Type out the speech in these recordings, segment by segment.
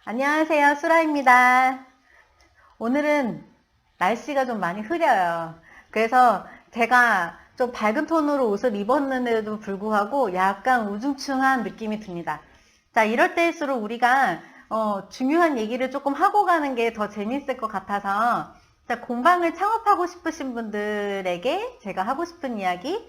안녕하세요. 수라입니다. 오늘은 날씨가 좀 많이 흐려요. 그래서 제가 좀 밝은 톤으로 옷을 입었는데도 불구하고 약간 우중충한 느낌이 듭니다. 자, 이럴 때일수록 우리가 중요한 얘기를 조금 하고 가는 게 더 재밌을 것 같아서 자, 공방을 창업하고 싶으신 분들에게 제가 하고 싶은 이야기,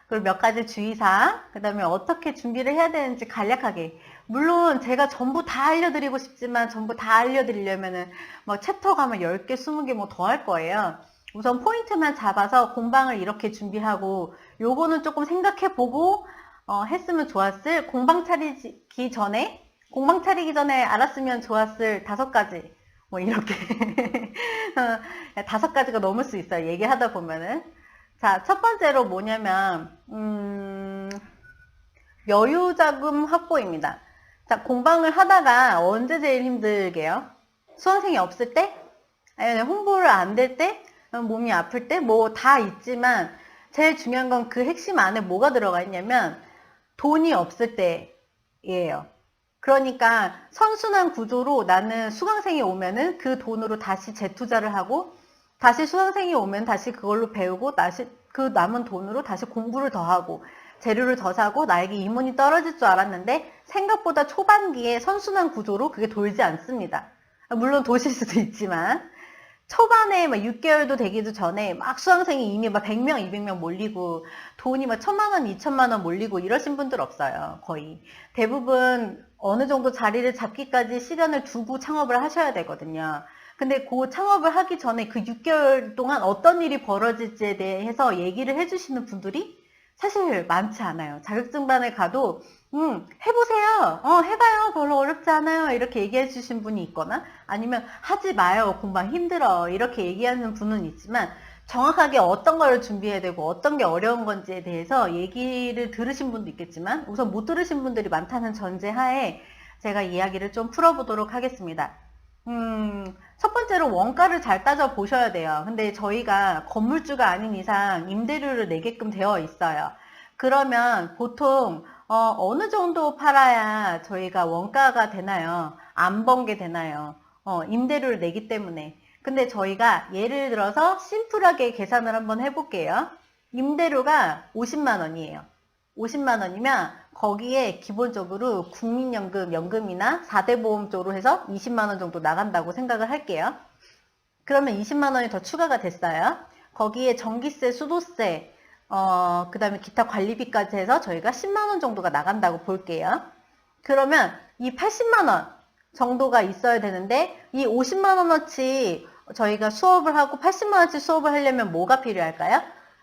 그리고 몇 가지 주의사항, 그 다음에 어떻게 준비를 해야 되는지 간략하게. 물론 제가 전부 다 알려드리고 싶지만 전부 다 알려드리려면은 뭐 챕터 가면 10개, 20개 뭐 더 할 거예요. 우선 포인트만 잡아서 공방을 이렇게 준비하고 요거는 조금 생각해보고 했으면 좋았을 공방 차리기 전에 알았으면 좋았을 5가지 뭐 이렇게 5가지가 넘을 수 있어요. 얘기하다 보면은. 자, 첫 번째로 뭐냐면 여유 자금 확보입니다. 자, 공방을 하다가 언제 제일 힘들게요? 수강생이 없을 때? 아니, 홍보를 안 될 때? 몸이 아플 때? 뭐 다 있지만 제일 중요한 건 그 핵심 안에 뭐가 들어가 있냐면 돈이 없을 때예요. 그러니까 선순환 구조로 나는 수강생이 오면은 그 돈으로 다시 재투자를 하고 다시 수강생이 오면 다시 그걸로 배우고 다시 그 남은 돈으로 다시 공부를 더 하고 재료를 더 사고 나에게 이문이 떨어질 줄 알았는데 생각보다 초반기에 선순환 구조로 그게 돌지 않습니다. 물론 도실 수도 있지만 초반에 막 6개월도 되기도 전에 막 수강생이 이미 막 100명, 200명 몰리고 돈이 막 1,000만 원, 2천만 원 몰리고 이러신 분들 없어요. 거의. 대부분 어느 정도 자리를 잡기까지 시간을 두고 창업을 하셔야 되거든요. 근데 그 창업을 하기 전에 그 6개월 동안 어떤 일이 벌어질지에 대해서 얘기를 해주시는 분들이 사실 많지 않아요. 자격증반에 가도 해보세요. 해봐요. 별로 어렵지 않아요. 이렇게 얘기해 주신 분이 있거나 아니면 하지 마요. 공방 힘들어. 이렇게 얘기하는 분은 있지만 정확하게 어떤 걸 준비해야 되고 어떤 게 어려운 건지에 대해서 얘기를 들으신 분도 있겠지만 우선 못 들으신 분들이 많다는 전제하에 제가 이야기를 좀 풀어보도록 하겠습니다. 첫 번째로 원가를 잘 따져 보셔야 돼요. 근데 저희가 건물주가 아닌 이상 임대료를 내게끔 되어 있어요. 그러면 보통 어느 정도 팔아야 저희가 원가가 되나요? 안 번게 되나요? 임대료를 내기 때문에. 근데 저희가 예를 들어서 심플하게 계산을 한번 해볼게요. 임대료가 50만 원이에요. 50만 원이면 거기에 기본적으로 국민연금, 연금이나 4대 보험 쪽으로 해서 20만 원 정도 나간다고 생각을 할게요. 그러면 20만 원이 더 추가가 됐어요. 거기에 전기세, 수도세, 그 다음에 기타 관리비까지 해서 저희가 10만 원 정도가 나간다고 볼게요. 그러면 이 80만 원 정도가 있어야 되는데 이 50만 원어치 저희가 수업을 하고 80만 원어치 수업을 하려면 뭐가 필요할까요?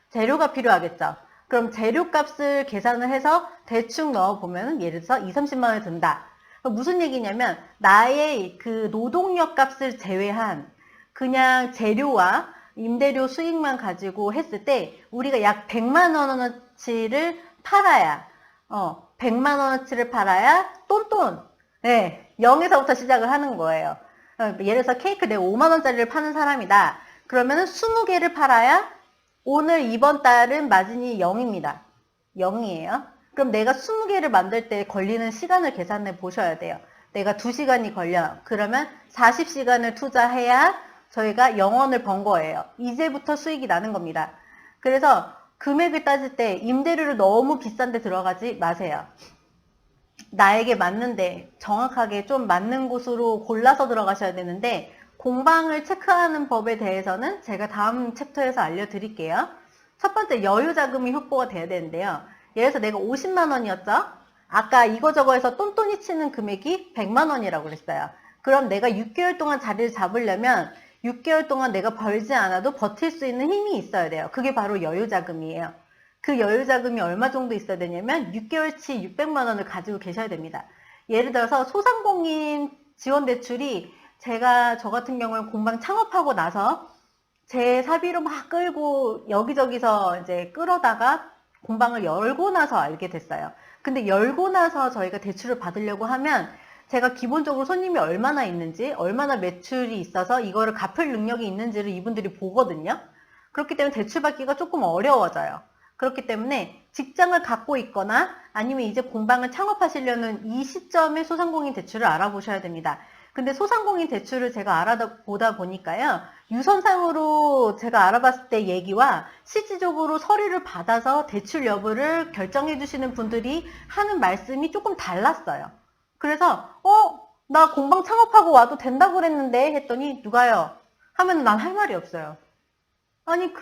재료가 필요하겠죠. 그럼 재료값을 계산을 해서 대충 넣어보면 예를 들어서 2, 30만 원이 든다. 무슨 얘기냐면 나의 그 노동력 값을 제외한 그냥 재료와 임대료 수익만 가지고 했을 때 우리가 약 100만 원어치를 팔아야 100만 원어치를 팔아야 똔똔 네, 0에서부터 시작을 하는 거예요. 예를 들어서 케이크 내가 5만 원짜리를 파는 사람이다. 그러면 20개를 팔아야 오늘 이번 달은 마진이 0입니다. 0이에요. 그럼 내가 20개를 만들 때 걸리는 시간을 계산해 보셔야 돼요. 내가 2시간이 걸려. 그러면 40시간을 투자해야 저희가 0원을 번 거예요. 이제부터 수익이 나는 겁니다. 그래서 금액을 따질 때 임대료를 너무 비싼 데 들어가지 마세요. 나에게 맞는데 정확하게 좀 맞는 곳으로 골라서 들어가셔야 되는데 공방을 체크하는 법에 대해서는 제가 다음 챕터에서 알려드릴게요. 첫 번째 여유 자금이 확보가 돼야 되는데요. 예를 들어서 내가 50만 원이었죠? 아까 이거저거 해서 똔똔이 치는 금액이 100만 원이라고 그랬어요. 그럼 내가 6개월 동안 자리를 잡으려면 6개월 동안 내가 벌지 않아도 버틸 수 있는 힘이 있어야 돼요. 그게 바로 여유 자금이에요. 그 여유 자금이 얼마 정도 있어야 되냐면 6개월치 600만 원을 가지고 계셔야 됩니다. 예를 들어서 소상공인 지원 대출이 제가 저 같은 경우는 공방 창업하고 나서 제 사비로 막 끌고 여기저기서 이제 끌어다가 공방을 열고 나서 알게 됐어요. 근데 열고 나서 저희가 대출을 받으려고 하면 제가 기본적으로 손님이 얼마나 있는지, 얼마나 매출이 있어서 이거를 갚을 능력이 있는지를 이분들이 보거든요. 그렇기 때문에 대출 받기가 조금 어려워져요. 그렇기 때문에 직장을 갖고 있거나 아니면 이제 공방을 창업하시려는 이 시점에 소상공인 대출을 알아보셔야 됩니다. 근데 소상공인 대출을 제가 알아보다 보니까요. 유선상으로 제가 알아봤을 때 얘기와 실질적으로 서류를 받아서 대출 여부를 결정해 주시는 분들이 하는 말씀이 조금 달랐어요. 그래서 나 공방 창업하고 와도 된다고 그랬는데 했더니 누가요? 하면 난 할 말이 없어요. 아니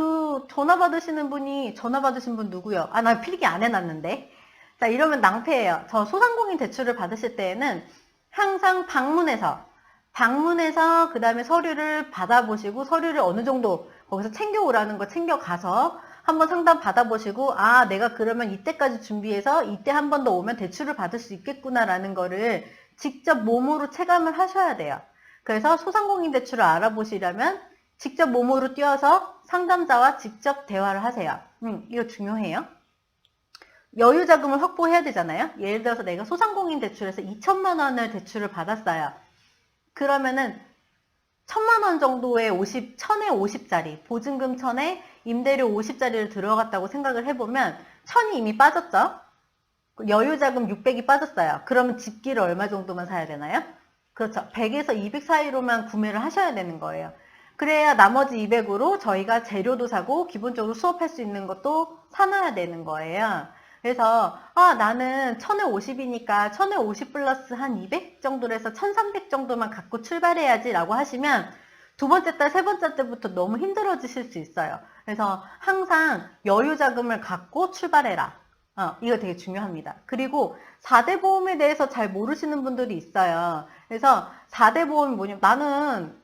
전화 받으신 분 누구요? 나 필기 안 해놨는데. 자, 이러면 낭패예요. 저 소상공인 대출을 받으실 때에는 항상 방문해서 그 다음에 서류를 받아보시고 서류를 어느 정도 거기서 챙겨오라는 거 챙겨가서 한번 상담 받아보시고 내가 그러면 이때까지 준비해서 이때 한 번 더 오면 대출을 받을 수 있겠구나라는 거를 직접 몸으로 체감을 하셔야 돼요. 그래서 소상공인 대출을 알아보시려면 직접 몸으로 뛰어서 상담자와 직접 대화를 하세요. 이거 중요해요. 여유 자금을 확보해야 되잖아요. 예를 들어서 내가 소상공인 대출에서 2천만 원을 대출을 받았어요. 그러면은 1,000만 원 정도의 1000에 50짜리, 보증금 1000에 임대료 50짜리를 들어갔다고 생각을 해보면 1000이 이미 빠졌죠? 여유 자금 600이 빠졌어요. 그러면 집기를 얼마 정도만 사야 되나요? 그렇죠. 100에서 200 사이로만 구매를 하셔야 되는 거예요. 그래야 나머지 200으로 저희가 재료도 사고 기본적으로 수업할 수 있는 것도 사놔야 되는 거예요. 그래서 나는 1000에 50이니까 1000에 50 플러스 한 200 정도로 해서 1300 정도만 갖고 출발해야지 라고 하시면 두 번째 달, 세 번째 때부터 너무 힘들어지실 수 있어요. 그래서 항상 여유 자금을 갖고 출발해라. 이거 되게 중요합니다. 그리고 4대 보험에 대해서 잘 모르시는 분들이 있어요. 그래서 4대 보험이 뭐냐면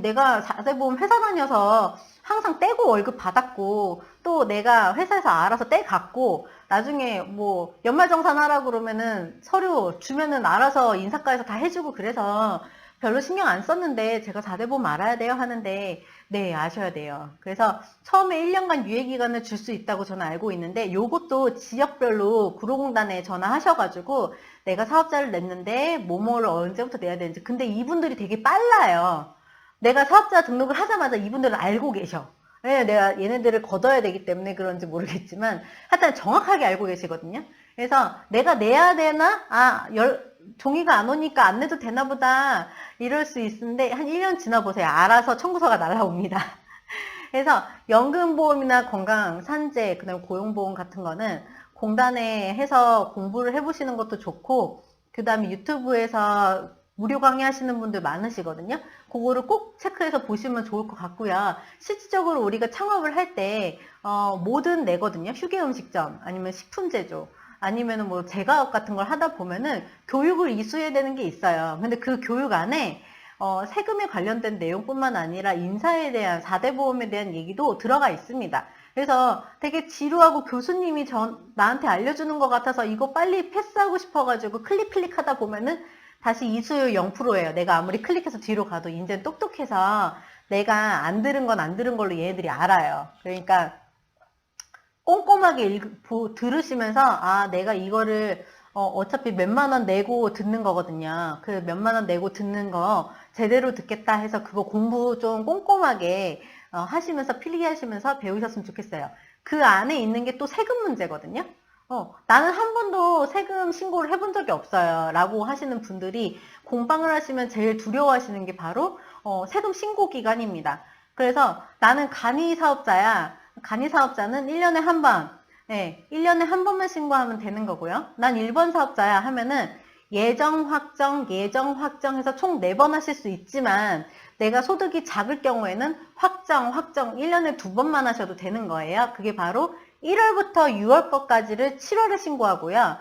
내가 4대 보험 회사 다녀서 항상 떼고 월급 받았고 또 내가 회사에서 알아서 떼갖고 나중에 뭐 연말정산하라고 그러면은 서류 주면은 알아서 인사과에서 다 해주고 그래서 별로 신경 안 썼는데 제가 4대 보험 알아야 돼요 하는데 네, 아셔야 돼요. 그래서 처음에 1년간 유예기간을 줄 수 있다고 저는 알고 있는데 요것도 지역별로 구로공단에 전화하셔가지고 내가 사업자를 냈는데 뭐뭐를 언제부터 내야 되는지. 근데 이분들이 되게 빨라요. 내가 사업자 등록을 하자마자 이분들은 알고 계셔. 네, 내가 얘네들을 걷어야 되기 때문에 그런지 모르겠지만 하여튼 정확하게 알고 계시거든요. 그래서 내가 내야 되나? 종이가 안 오니까 안 내도 되나 보다 이럴 수 있는데 한 1년 지나보세요. 알아서 청구서가 날라옵니다. 그래서 연금보험이나 건강산재, 그 다음에 고용보험 같은 거는 공단에 해서 공부를 해보시는 것도 좋고 그 다음에 유튜브에서 무료 강의하시는 분들 많으시거든요. 그거를 꼭 체크해서 보시면 좋을 것 같고요. 실질적으로 우리가 창업을 할 때 뭐든 내거든요. 휴게음식점 아니면 식품제조 아니면 뭐 제과업 같은 걸 하다 보면은 교육을 이수해야 되는 게 있어요. 근데 그 교육 안에 세금에 관련된 내용뿐만 아니라 인사에 대한 4대 보험에 대한 얘기도 들어가 있습니다. 그래서 되게 지루하고 교수님이 나한테 알려주는 것 같아서 이거 빨리 패스하고 싶어가지고 클릭 하다 보면은 다시 이수율 0%예요. 내가 아무리 클릭해서 뒤로 가도 이제는 똑똑해서 내가 안 들은 건 안 들은 걸로 얘네들이 알아요. 그러니까 꼼꼼하게 들으시면서 내가 이거를 어차피 몇만 원 내고 듣는 거거든요. 그 몇만 원 내고 듣는 거 제대로 듣겠다 해서 그거 공부 좀 꼼꼼하게 하시면서 필기하시면서 배우셨으면 좋겠어요. 그 안에 있는 게 또 세금 문제거든요. 나는 한 번도 세금 신고를 해본 적이 없어요. 라고 하시는 분들이 공방을 하시면 제일 두려워하시는 게 바로 세금 신고 기간입니다. 그래서 나는 간이 사업자야. 간이 사업자는 1년에 한 번, 1년에 한 번만 신고하면 되는 거고요. 난 1번 사업자야 하면은 예정 확정 해서 총 4번 하실 수 있지만 내가 소득이 작을 경우에는 확정 1년에 2번만 하셔도 되는 거예요. 그게 바로 1월부터 6월 것까지를 7월에 신고하고요.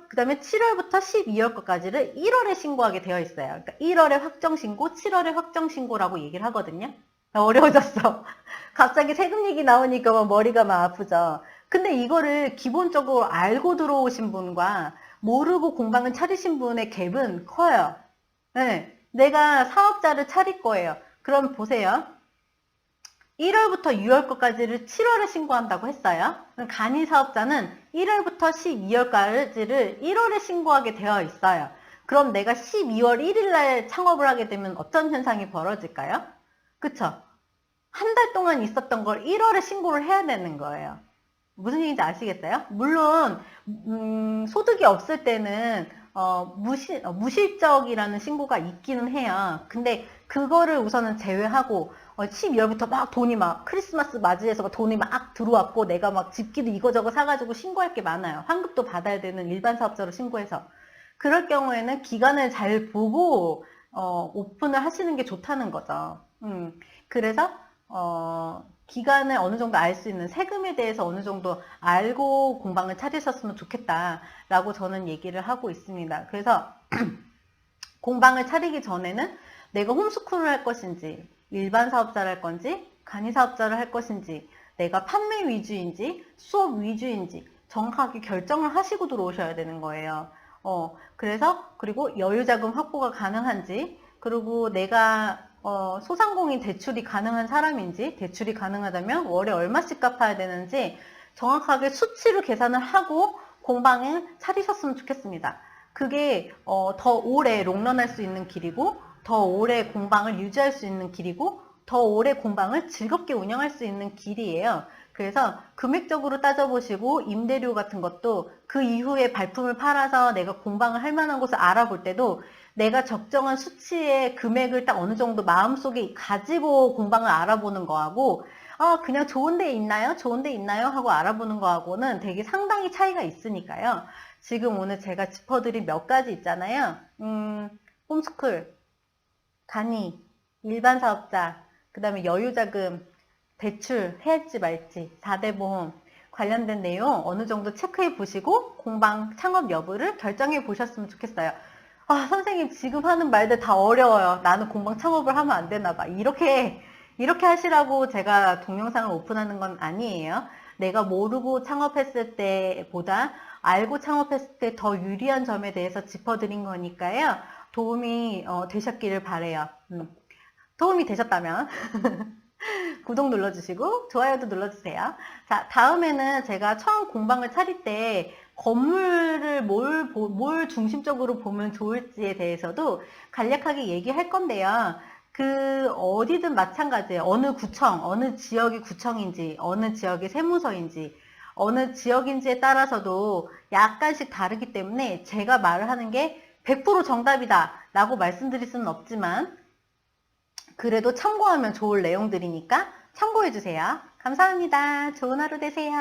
그 다음에 7월부터 12월 것까지를 1월에 신고하게 되어 있어요. 그러니까 1월에 확정 신고, 7월에 확정 신고라고 얘기를 하거든요. 어려워졌어. 갑자기 세금 얘기 나오니까 머리가 막 아프죠. 근데 이거를 기본적으로 알고 들어오신 분과 모르고 공방을 차리신 분의 갭은 커요. 네, 내가 사업자를 차릴 거예요. 그럼 보세요. 1월부터 6월 것까지를 7월에 신고한다고 했어요. 간이 사업자는 1월부터 12월까지를 1월에 신고하게 되어 있어요. 그럼 내가 12월 1일 날 창업을 하게 되면 어떤 현상이 벌어질까요? 그쵸? 한 달 동안 있었던 걸 1월에 신고를 해야 되는 거예요. 무슨 얘기인지 아시겠어요? 물론 소득이 없을 때는 무실적이라는 신고가 있기는 해요. 근데 그거를 우선은 제외하고 12월부터 막 돈이 막 크리스마스 맞이해서 막 돈이 막 들어왔고 내가 막 집기도 이거저거 사가지고 신고할 게 많아요. 환급도 받아야 되는 일반 사업자로 신고해서. 그럴 경우에는 기간을 잘 보고 오픈을 하시는 게 좋다는 거죠. 그래서 기간을 어느 정도 알 수 있는 세금에 대해서 어느 정도 알고 공방을 차리셨으면 좋겠다라고 저는 얘기를 하고 있습니다. 그래서 공방을 차리기 전에는 내가 홈스쿨을 할 것인지, 일반 사업자를 할 건지, 간이 사업자를 할 것인지, 내가 판매 위주인지, 수업 위주인지 정확하게 결정을 하시고 들어오셔야 되는 거예요. 그리고 여유자금 확보가 가능한지, 그리고 내가 소상공인 대출이 가능한 사람인지, 대출이 가능하다면 월에 얼마씩 갚아야 되는지 정확하게 수치로 계산을 하고 공방을 차리셨으면 좋겠습니다. 그게 더 오래 롱런할 수 있는 길이고, 더 오래 공방을 유지할 수 있는 길이고, 더 오래 공방을 즐겁게 운영할 수 있는 길이에요. 그래서 금액적으로 따져보시고 임대료 같은 것도 그 이후에 발품을 팔아서 내가 공방을 할 만한 곳을 알아볼 때도 내가 적정한 수치의 금액을 딱 어느 정도 마음속에 가지고 공방을 알아보는 거하고 그냥 좋은 데 있나요? 좋은 데 있나요? 하고 알아보는 거하고는 되게 상당히 차이가 있으니까요. 지금 오늘 제가 짚어드린 몇 가지 있잖아요. 홈스쿨, 간이, 일반 사업자, 그 다음에 여유자금, 대출 해야지 말지, 4대 보험 관련된 내용 어느 정도 체크해 보시고 공방 창업 여부를 결정해 보셨으면 좋겠어요. 선생님 지금 하는 말들 다 어려워요. 나는 공방 창업을 하면 안 되나 봐. 이렇게 하시라고 제가 동영상을 오픈하는 건 아니에요. 내가 모르고 창업했을 때보다 알고 창업했을 때 더 유리한 점에 대해서 짚어드린 거니까요. 도움이 되셨기를 바래요. 도움이 되셨다면 구독 눌러주시고 좋아요도 눌러주세요. 자, 다음에는 제가 처음 공방을 차릴 때 건물을 뭘 중심적으로 보면 좋을지에 대해서도 간략하게 얘기할 건데요. 어디든 마찬가지예요. 어느 구청, 어느 지역이 구청인지, 어느 지역이 세무서인지, 어느 지역인지에 따라서도 약간씩 다르기 때문에 제가 말을 하는 게 100% 정답이다 라고 말씀드릴 수는 없지만 그래도 참고하면 좋을 내용들이니까 참고해주세요. 감사합니다. 좋은 하루 되세요.